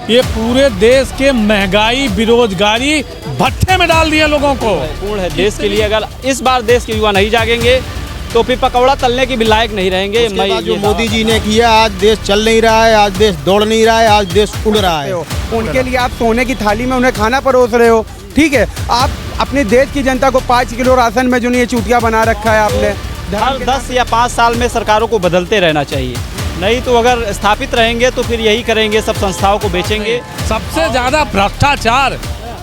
ये पूरे देश के महंगाई बेरोजगारी भट्ठे में डाल दिया लोगों को। पूर्ण है देश के लिए। अगर इस बार देश के युवा नहीं जागेंगे तो फिर पकौड़ा तलने के भी लायक नहीं रहेंगे। उसके बाद जो मोदी जी ने किया, आज देश चल नहीं रहा है, आज देश दौड़ नहीं रहा है, आज देश उड़ रहा है। उनके लिए आप सोने की थाली में उन्हें खाना परोस रहे हो, ठीक है। आप अपने देश की जनता को 5 किलो राशन में जो नहीं चूतिया बना रखा है आपने। हर 10 या 5 साल में सरकारों को बदलते रहना चाहिए, नहीं तो अगर स्थापित रहेंगे तो फिर यही करेंगे, सब संस्थाओं को बेचेंगे। सबसे ज्यादा भ्रष्टाचार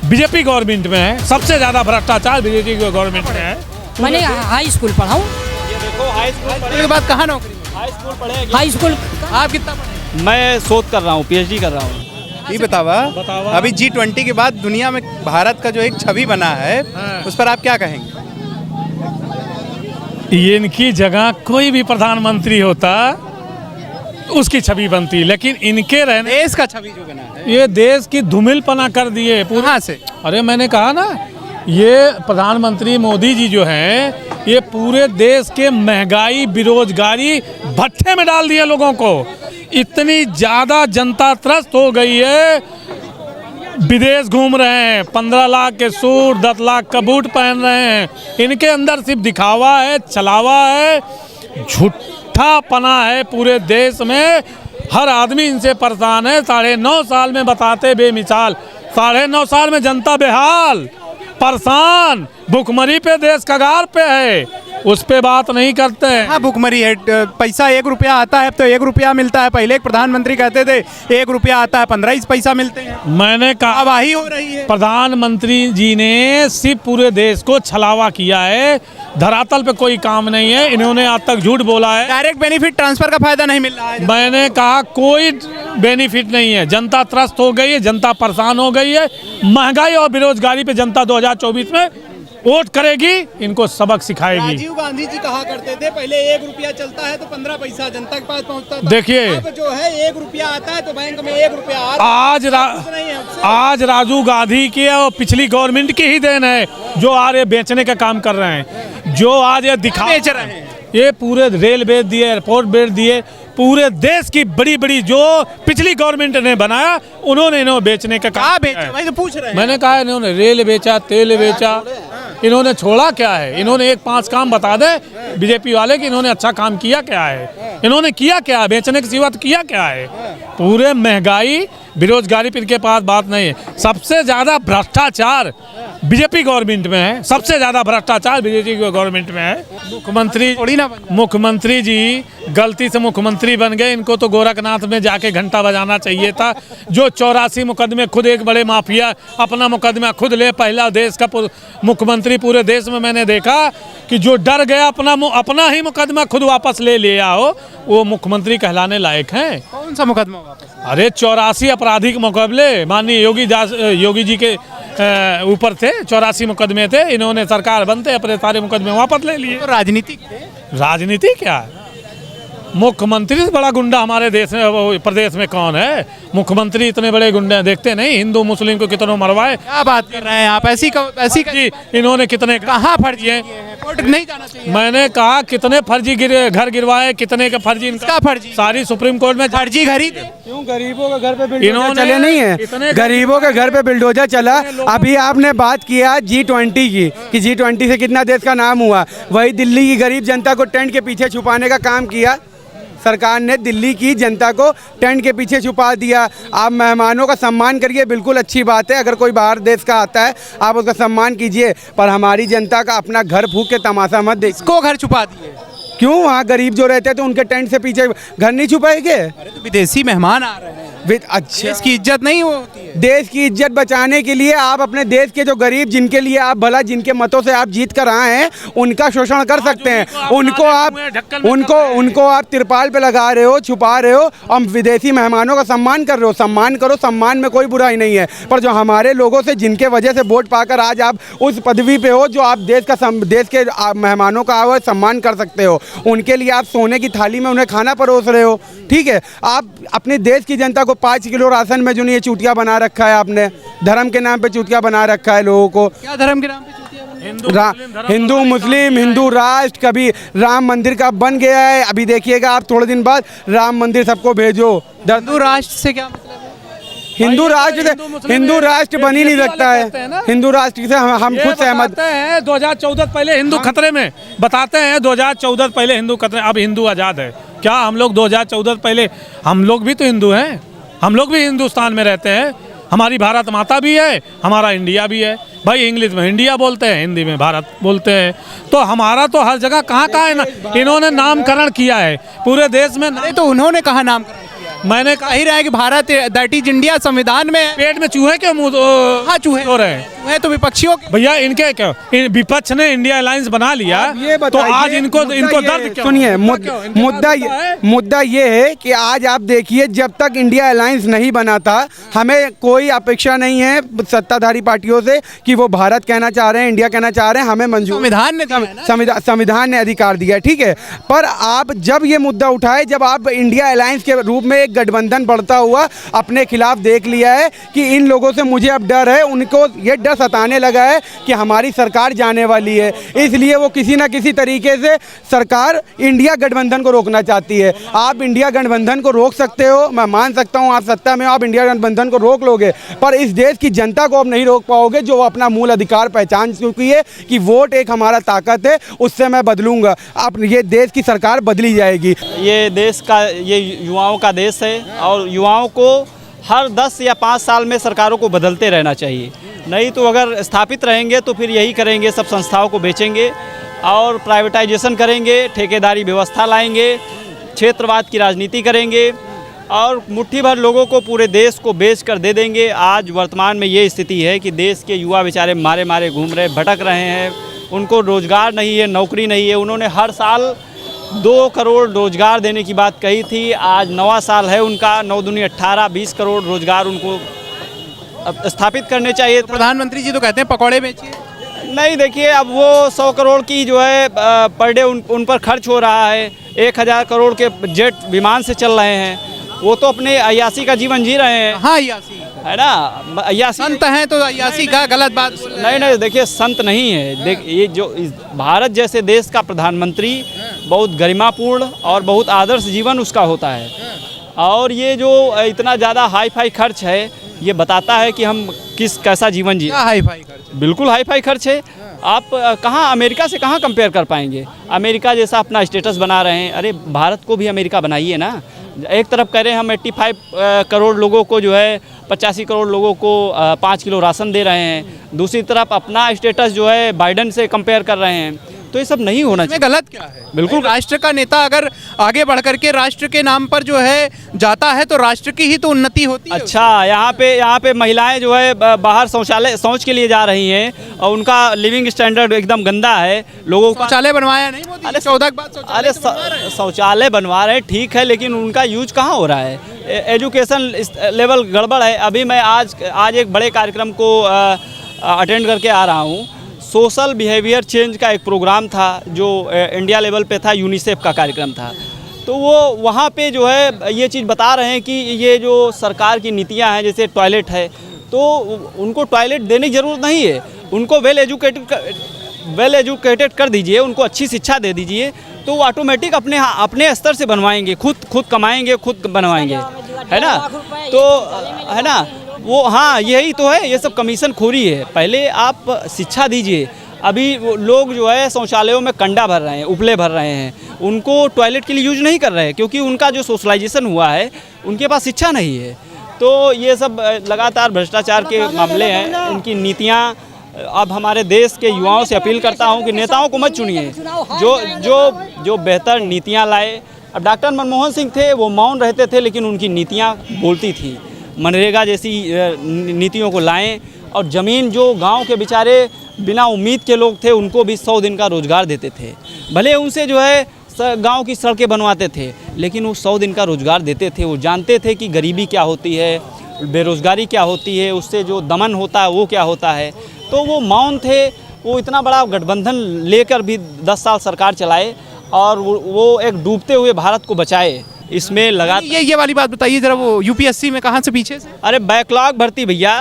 बीजेपी गवर्नमेंट में है, सबसे ज्यादा भ्रष्टाचार बीजेपी गवर्नमेंट में है। मैंने हाई स्कूल पढ़ाऊँ। ये देखो हाई स्कूल के बाद कहाँ नौकरी? हाई स्कूल पढ़े। हाई स्कूल आप कितना पढ़े? मैं शोध कर रहा हूँ, PhD कर रहा हूँ। ये बतावा अभी G20 के बाद दुनिया में भारत का जो एक छवि बना है, उस पर आप क्या कहेंगे? इनकी जगह कोई भी प्रधानमंत्री होता उसकी छवि बनती, लेकिन इनके रहने देश का छवि जो बना है, ये देश की धूमिलपना कर दिए पूरा से। अरे मैंने कहा ना, ये प्रधानमंत्री मोदी जी जो हैं ये पूरे देश के महंगाई बेरोजगारी भट्ठे में डाल दिए लोगों को। इतनी ज़्यादा जनता त्रस्त हो गई है, विदेश घूम रहे हैं, 15 लाख के सूट 10 लाख का बूट पहन रहे हैं। इनके अंदर सिर्फ दिखावा है, छलावा है, झूठा पना है पूरे देश में। हर आदमी इनसे परेशान है। 9.5 साल में बताते बेमिसाल, 9.5 साल में जनता बेहाल, परेशान, भुखमरी पे देश कगार पे है, उस पे बात नहीं करते हैं। हाँ, भुखमरी है। पैसा 1 रुपया आता है, अब तो 1 रुपया मिलता है। पहले एक प्रधानमंत्री कहते थे 1 रुपया आता है, 15 पैसा मिलते हैं। मैंने कहा तबाही हो रही है। प्रधानमंत्री जी ने सिर्फ पूरे देश को छलावा किया है, धरातल पे कोई काम नहीं है। इन्होंने आज तक झूठ बोला है। डायरेक्ट बेनिफिट ट्रांसफर का फायदा नहीं मिल रहा है। मैंने कहा कोई बेनिफिट नहीं है। जनता त्रस्त हो गई है, जनता परेशान हो गई है। महंगाई और बेरोजगारी पे जनता 2024 में वोट करेगी, इनको सबक सिखाएगी। राजीव गांधी जी कहा करते थे पहले 1 रुपया चलता है तो 15 पैसा जनता के पास पहुंचता था। देखिए, अब जो है 1 रुपया आता है तो बैंक में 1 रुपया आज राजीव गांधी की और पिछली गवर्नमेंट की ही देन है जो आज ये बेचने का काम कर रहे हैं, जो आज ये बेच रहे हैं। ये पूरे रेल बेच दिए, एयरपोर्ट बेच दिए, पूरे देश की बड़ी बड़ी जो पिछली गवर्नमेंट ने बनाया उन्होंने इन्होंने बेचने का काम बेचा। मैं तो पूछ रहे हैं। मैंने कहा इन्होंने रेल बेचा, तेल बेचा, इन्होंने छोड़ा क्या है? इन्होंने 1-5 काम बता दे बीजेपी वाले कि इन्होंने अच्छा काम किया क्या है, इन्होंने किया क्या है, बेचने के सिवा किया क्या है? पूरे महंगाई बेरोजगारी पे इनके पास बात नहीं है। सबसे ज़्यादा भ्रष्टाचार बीजेपी गवर्नमेंट में है, सबसे ज़्यादा भ्रष्टाचार बीजेपी गवर्नमेंट में है। मुख्यमंत्री जी गलती से मुख्यमंत्री बन गए, इनको तो गोरखनाथ में जाके घंटा बजाना चाहिए था। जो 84 मुकदमे, खुद एक बड़े माफिया अपना मुकदमा खुद ले, पहला देश का मुख्यमंत्री पूरे देश में मैंने देखा कि जो डर गया अपना ही मुकदमा खुद वापस ले लिया हो, वो मुख्यमंत्री कहलाने लायक हैं। कौन सा मुकदमा वापस? अरे 84 आपराधिक मुकदमे माननीय योगी जी के ऊपर थे, 84 मुकदमे थे। इन्होंने सरकार बनते अपने सारे मुकदमे वापस ले लिए। तो राजनीतिक थे। राजनीति क्या है? मुख्यमंत्री से बड़ा गुंडा हमारे देश में प्रदेश में कौन है? मुख्यमंत्री इतने बड़े गुंडे देखते नहीं, हिंदू मुस्लिम को कितनों मरवाए। क्या बात कर रहे हैं आप? ऐसी जी, इन्होंने कितने कहाँ फर्जी है? कोर्ट नहीं जाना चाहिए। मैंने कहा कितने फर्जी घर गिरवाए, कितने का फर्जी, इनका फर्जी सारी सुप्रीम कोर्ट में फर्जी घर ही थे। क्यों गरीबों के घर पे बिल्डोजर इन्होंने चले नहीं है? गरीबों के घर पे बिल्डोजर चला। अभी आपने बात किया G20 की कि G20 से कितना देश का नाम हुआ। वही दिल्ली की गरीब जनता को टेंट के पीछे छुपाने का काम किया सरकार ने। दिल्ली की जनता को टेंट के पीछे छुपा दिया। आप मेहमानों का सम्मान करिए, बिल्कुल अच्छी बात है। अगर कोई बाहर देश का आता है आप उसका सम्मान कीजिए, पर हमारी जनता का अपना घर फूंक के तमाशा मत देखिए। को घर छुपा दिए? क्यों? वहाँ गरीब जो रहते हैं तो उनके टेंट से पीछे घर नहीं छुपाएंगे? अरे तो विदेशी मेहमान आ रहे हैं, अच्छा, देश की इज्जत नहीं होती है। देश की इज्जत बचाने के लिए आप अपने देश के जो गरीब, जिनके लिए आप भला, जिनके मतों से आप जीत कर आए हैं, उनका शोषण कर सकते हैं। उनको आप तिरपाल पे लगा रहे हो, छुपा रहे हो, और विदेशी मेहमानों का सम्मान कर रहे हो। सम्मान करो, सम्मान में कोई बुराई नहीं है। पर जो हमारे लोगों से, जिनके वजह से वोट पाकर आज आप उस पदवी पे हो, जो आप देश के मेहमानों का आप सम्मान कर सकते हो, उनके लिए आप सोने की थाली में उन्हें खाना परोस रहे हो, ठीक है। आप अपने देश की जनता को 5 किलो राशन में जो नहीं चूतिया बना रखा है आपने, धर्म के नाम पे चूतिया बना रखा है लोगों को। क्या धर्म के नाम पे चूतिया बना? हिंदू मुस्लिम, हिंदू राष्ट्र, कभी राम मंदिर का बन गया है। अभी देखिएगा आप थोड़े दिन बाद राम मंदिर सबको भेजो। हिंदू राष्ट्र से क्या मतलब है? हिंदू राष्ट्र हिंदू राष्ट्र बन ही नहीं सकता कहते हैं ना। है। हिंदू राष्ट्र से हम ये खुद सहमत। बताते हैं 2014 पहले हिंदू खतरे में, बताते हैं 2014 पहले हिंदू खतरे, अब हिंदू आज़ाद है क्या? हम लोग 2014 पहले, हम लोग भी तो हिंदू हैं, हम लोग भी हिंदुस्तान में रहते हैं, हमारी भारत माता भी है, हमारा इंडिया भी है। भाई इंग्लिश में इंडिया बोलते हैं, हिंदी में भारत बोलते हैं, तो हमारा तो हर जगह कहाँ कहाँ है ना, इन्होंने नामकरण किया है पूरे देश में। नहीं तो उन्होंने कहा नामकरण किया? मैंने कह ही रहा है कि भारत दैट इज इंडिया संविधान में है। पेट में चूहे के मुंह हाँ चूहे हो रहे हैं चूहे तो विपक्षियों के। भैया, इनके क्या, विपक्ष ने इंडिया अलायंस बना लिया, ये तो बताइए, आज इनको दर्द क्यों? सुनिए, क्यों? इनके मुद्दा ये है कि आज आप देखिए, जब तक इंडिया अलायंस नहीं बना था, हमें कोई अपेक्षा नहीं है सत्ताधारी पार्टियों से कि वो भारत कहना चाह रहे हैं, इंडिया कहना चाह रहे हैं, हमें मंजूर, संविधान ने दिया है ना। संविधान ने अधिकार दिया है, ठीक है। पर आप जब ये मुद्दा उठाए, जब आप इंडिया अलायंस के रूप में एक गठबंधन बढ़ता हुआ अपने खिलाफ देख लिया है कि इन लोगों से मुझे अब डर है, उनको ये डर सताने लगा है कि हमारी सरकार जाने वाली है, इसलिए वो किसी ना किसी तरीके से सरकार इंडिया गठबंधन को रोकना चाहती है। आप इंडिया गठबंधन को रोक सकते हो, मैं मान सकता हूँ, आप सत्ता में आप इंडिया गठबंधन को रोक लोगे, पर इस देश की जनता को आप नहीं रोक पाओगे, जो अपना मूल अधिकार पहचान चुकी है कि वोट एक हमारा ताकत है, उससे मैं बदलूंगा। अब ये देश की सरकार बदली जाएगी। ये देश का, ये युवाओं का देश है और युवाओं को हर 10 या 5 साल में सरकारों को बदलते रहना चाहिए। नहीं तो अगर स्थापित रहेंगे तो फिर यही करेंगे, सब संस्थाओं को बेचेंगे और प्राइवेटाइजेशन करेंगे, ठेकेदारी व्यवस्था लाएंगे, क्षेत्रवाद की राजनीति करेंगे और मुट्ठी भर लोगों को पूरे देश को बेच कर दे देंगे। आज वर्तमान में ये स्थिति है कि देश के युवा बेचारे मारे मारे घूम रहे, भटक रहे हैं, उनको रोज़गार नहीं है, नौकरी नहीं है। उन्होंने हर साल 2 करोड़ रोज़गार देने की बात कही थी, आज 9वां साल है उनका, 9 दूनी 18, 20 करोड़ रोज़गार उनको स्थापित करने चाहिए। प्रधानमंत्री जी तो कहते हैं पकौड़े बेचिए। नहीं, देखिए, अब वो 100 करोड़ की जो है पर डे उन पर खर्च हो रहा है, 1000 करोड़ के जेट विमान से चल रहे हैं, वो तो अपने अय्यासी का जीवन जी रहे हैं। हाँ अय्यासी है ना, अय्यासी संत हैं तो अय्यासी का गलत बात। नहीं, देखिए, संत नहीं है। ये जो भारत जैसे देश का प्रधानमंत्री बहुत गरिमापूर्ण और बहुत आदर्श जीवन उसका होता है, और ये जो इतना ज़्यादा हाई फाई खर्च है, ये बताता है कि हम कैसा जीवन जी। हाई फाई खर्च, बिल्कुल हाई फाई खर्च है। आप कहाँ, अमेरिका से कहाँ कंपेयर कर पाएंगे? अमेरिका जैसा अपना स्टेटस बना रहे हैं, अरे भारत को भी अमेरिका बनाइए ना। एक तरफ कह रहे हैं हम 85 करोड़ लोगों को जो है, 85 करोड़ लोगों को 5 किलो राशन दे रहे हैं, दूसरी तरफ अपना स्टेटस जो है बाइडन से कंपेयर कर रहे हैं, तो ये सब नहीं होना चाहिए। गलत क्या है? बिल्कुल, राष्ट्र का नेता अगर आगे बढ़ करके राष्ट्र के नाम पर जो है जाता है तो राष्ट्र की ही तो उन्नति होती है। अच्छा, यहाँ पे महिलाएं जो है बाहर शौच के लिए जा रही हैं और उनका लिविंग स्टैंडर्ड एकदम गंदा है। लोगों को शौचालय बनवाया नहीं मोदी? अरे 14 के बाद अरे शौचालय बनवा रहे, ठीक है, लेकिन उनका यूज कहाँ हो रहा है? एजुकेशन लेवल गड़बड़ है। अभी मैं आज एक बड़े कार्यक्रम को अटेंड करके आ रहा हूँ। सोशल बिहेवियर चेंज का एक प्रोग्राम था जो इंडिया लेवल पे था, यूनिसेफ का कार्यक्रम था। तो वो वहाँ पे जो है ये चीज़ बता रहे हैं कि ये जो सरकार की नीतियाँ हैं, जैसे टॉयलेट है, तो उनको टॉयलेट देने की ज़रूरत नहीं है, उनको वेल एजुकेटेड कर दीजिए, उनको अच्छी शिक्षा दे दीजिए, तो वो ऑटोमेटिक अपने स्तर से बनवाएंगे, खुद कमाएंगे, खुद बनवाएंगे, है ना। तो है ना, वो, हाँ, यही तो है, ये सब कमीशन खोरी है। पहले आप शिक्षा दीजिए। अभी लोग जो है शौचालयों में कंडा भर रहे हैं, उपले भर रहे हैं, उनको टॉयलेट के लिए यूज नहीं कर रहे हैं, क्योंकि उनका जो सोशलाइजेशन हुआ है, उनके पास शिक्षा नहीं है। तो ये सब लगातार भ्रष्टाचार के मामले हैं, इनकी नीतियाँ। अब हमारे देश के युवाओं से अपील करता हूँ कि नेताओं को मत चुनिए, जो बेहतर नीतियाँ लाए। अब डॉक्टर मनमोहन सिंह थे, वो मौन रहते थे, लेकिन उनकी नीतियाँ बोलती थी। मनरेगा जैसी नीतियों को लाएं, और ज़मीन जो गांव के बेचारे बिना उम्मीद के लोग थे, उनको भी 100 दिन का रोज़गार देते थे। भले उनसे जो है गांव की सड़कें बनवाते थे, लेकिन वो 100 दिन का रोज़गार देते थे। वो जानते थे कि गरीबी क्या होती है, बेरोज़गारी क्या होती है, उससे जो दमन होता है वो क्या होता है। तो वो मौन थे। वो इतना बड़ा गठबंधन लेकर भी 10 साल सरकार चलाए और वो एक डूबते हुए भारत को बचाए। इसमें लगा ये वाली बात बताइए जरा, वो यूपीएससी में कहाँ से पीछे से? अरे बैकलॉग भर्ती भैया,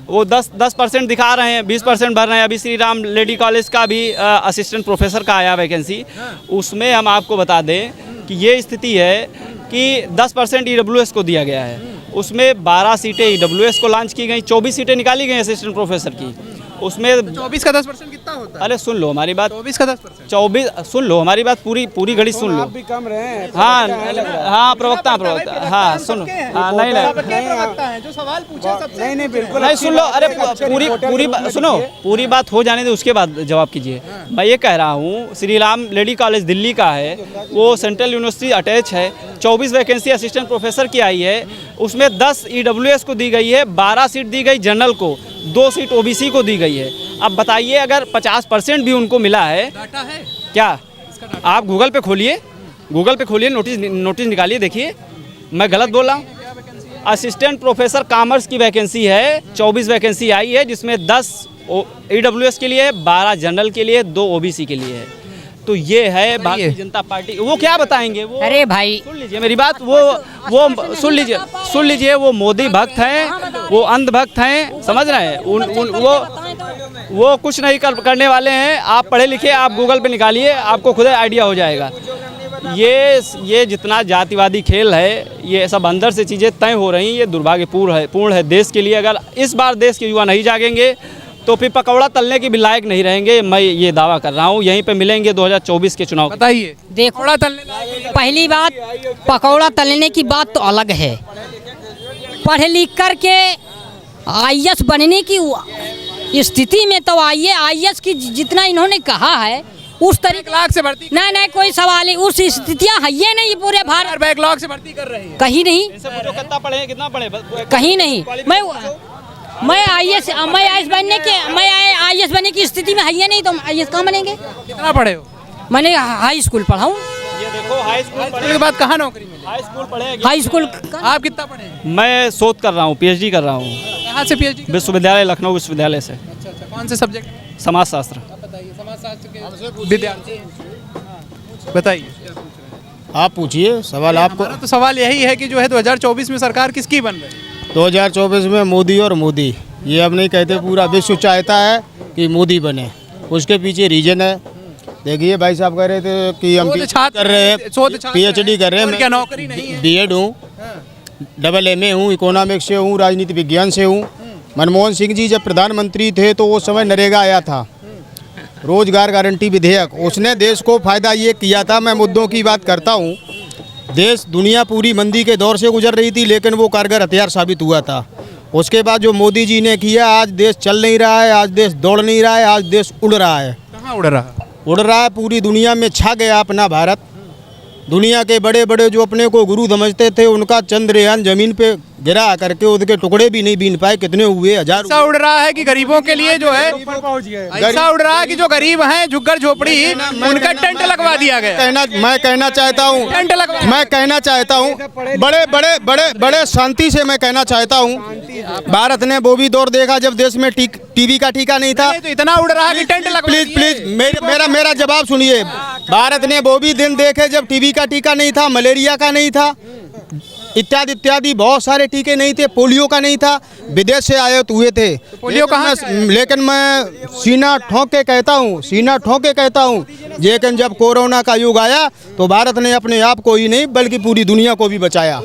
वो 10% दिखा रहे हैं, 20% भर रहे हैं। अभी श्री राम लेडी कॉलेज का भी असिस्टेंट प्रोफेसर का आया वैकेंसी, उसमें हम आपको बता दें कि ये स्थिति है कि 10% EWS को दिया गया है, उसमें 12 सीटें EWS को लॉन्च की गई, 24 सीटें निकाली गई असिस्टेंट प्रोफेसर की। उसमें 24 का 10% कितना होता है? अरे सुन लो हमारी बात, 24 का 10%। 24 सुन लो हमारी बात, पूरी घड़ी सुन लो। आप भी कम रहे हैं। हाँ हाँ प्रवक्ता हाँ सुनो हाँ नहीं जो सवाल पूछे सबसे नहीं बिल्कुल नहीं सुन लो। अरे सुनो पूरी बात हो जाने दो, उसके बाद जवाब कीजिए। मैं ये कह रहा हूँ श्री राम लेडी कॉलेज दिल्ली का है, वो सेंट्रल यूनिवर्सिटी अटैच है। 24 वैकेंसी असिस्टेंट प्रोफेसर की आई है, उसमें 10 EWS को दी गई है, 12 सीट दी गई जनरल को, 2 सीट OBC को दी गई है। अब बताइए अगर 50% भी उनको मिला है, डाटा है क्या आप गूगल पे खोलिए, नोटिस निकालिए, देखिए मैं गलत बोल रहा हूँ। असिस्टेंट प्रोफेसर कॉमर्स की वैकेंसी है, 24 वैकेंसी आई है, जिसमें 10 EWS के लिए, 12 जनरल के लिए, 2 OBC के लिए है। तो ये है भारतीय जनता पार्टी। वो क्या बताएंगे वो? अरे भाई सुन लीजिए मेरी बात, वो सुन लीजिए वो मोदी भक्त हैं, वो अंध भक्त हैं, समझ रहे हैं। वो कुछ नहीं करने वाले हैं। आप पढ़े लिखे, आप गूगल पे निकालिए, आपको खुद आइडिया हो जाएगा। ये जितना जातिवादी खेल है, ये सब अंदर से चीज़ें तय हो रही, ये दुर्भाग्यपूर्ण है देश के लिए। अगर इस बार देश के युवा नहीं जागेंगे तो फिर पकौड़ा तलने की भी लायक नहीं रहेंगे। मैं ये दावा कर रहा हूँ। यहीं पे मिलेंगे 2024 के चुनाव। बताइए। देखो पकौड़ा तलने पहली बात, पकौड़ा तलने की बात तो अलग है। पढ़ लिख कर के IAS बनने की स्थिति में तो IAS की जितना इन्होंने कहा है उस तरीके बैकलॉग से भर्ती नहीं कोई सवाल नहीं, उस स्थितियाँ है ये नहीं पूरे भारत। बैकलॉग से भर्ती कर रहे हैं। कहीं नहीं, कितना पढ़े, कितना पढ़े? कहीं नहीं। मैं IAS बनने की स्थिति में है ये नहीं, तो IAS कहाँ बनेंगे? कितना पढ़े हो? मैंने हाई स्कूल पढ़ा हूँ। ये देखो हाई स्कूल के बाद कहाँ नौकरी मिली? हाई स्कूल पढ़े। हाई स्कूल आप कितना पढ़े? मैं शोध कर रहा हूँ, PhD कर रहा हूँ। कहाँ से PhD? विश्वविद्यालय, लखनऊ विश्वविद्यालय से। अच्छा, कौन से सब्जेक्ट? समाजशास्त्र। बताइए, समाजशास्त्र के विद्यार्थी बताइए। आप पूछिए सवाल। आपको हमारा तो सवाल यही है कि जो है 2024 में सरकार किसकी बन रही है? 2024 में मोदी और मोदी, ये अब नहीं कहते, पूरा विश्व चाहता है कि मोदी बने। उसके पीछे रीजन है। देखिए भाई साहब कह रहे थे कि हम कर रहे हैं, PhD कर रहे हैं। क्या नौकरी नहीं है? B.Ed हूँ, MA हूँ, इकोनॉमिक्स से हूँ, राजनीति विज्ञान से हूँ। मनमोहन सिंह जी जब प्रधानमंत्री थे तो वो समय नरेगा आया था, रोजगार गारंटी विधेयक, उसने देश को फायदा ये किया था। मैं मुद्दों की बात करता हूँ। देश दुनिया पूरी मंदी के दौर से गुजर रही थी, लेकिन वो कारगर हथियार साबित हुआ था। उसके बाद जो मोदी जी ने किया, आज देश चल नहीं रहा है, आज देश दौड़ नहीं रहा है, आज देश उड़ रहा है। कहाँ उड़ रहा? उड़ रहा है, पूरी दुनिया में छा गया अपना भारत। दुनिया के बड़े बड़े जो अपने को गुरु समझते थे, उनका चंद्रयान जमीन पे गिरा करके उसके टुकड़े भी नहीं बीन पाए। कितने हुए? 1000। ऐसा उड़ रहा है कि गरीबों के लिए जो है, ऐसा उड़ रहा है कि जो गरीब हैं, झुग्गर झोपड़ी, उनका टेंट लगवा दिया गया। मैं कहना चाहता हूँ, टेंट लगवा, मैं कहना चाहता हूँ, बड़े बड़े बड़े बड़े शांति से मैं कहना चाहता हूँ, भारत ने वो भी दौर देखा जब देश में टीबी का टीका नहीं था। तो इतना उड़ रहा है कि टेंट लगवा। प्लीज मेरा जवाब सुनिए। भारत ने वो भी दिन देखे जब टीबी का टीका नहीं था, मलेरिया का नहीं था, इत्यादि इत्यादि बहुत सारे टीके नहीं थे, पोलियो का नहीं था, विदेश से आयात हुए थे। पोलियो कहाँ? लेकिन मैं सीना ठोंक के कहता हूँ, लेकिन जब कोरोना का युग आया तो भारत ने अपने आप को ही नहीं बल्कि पूरी दुनिया को भी बचाया।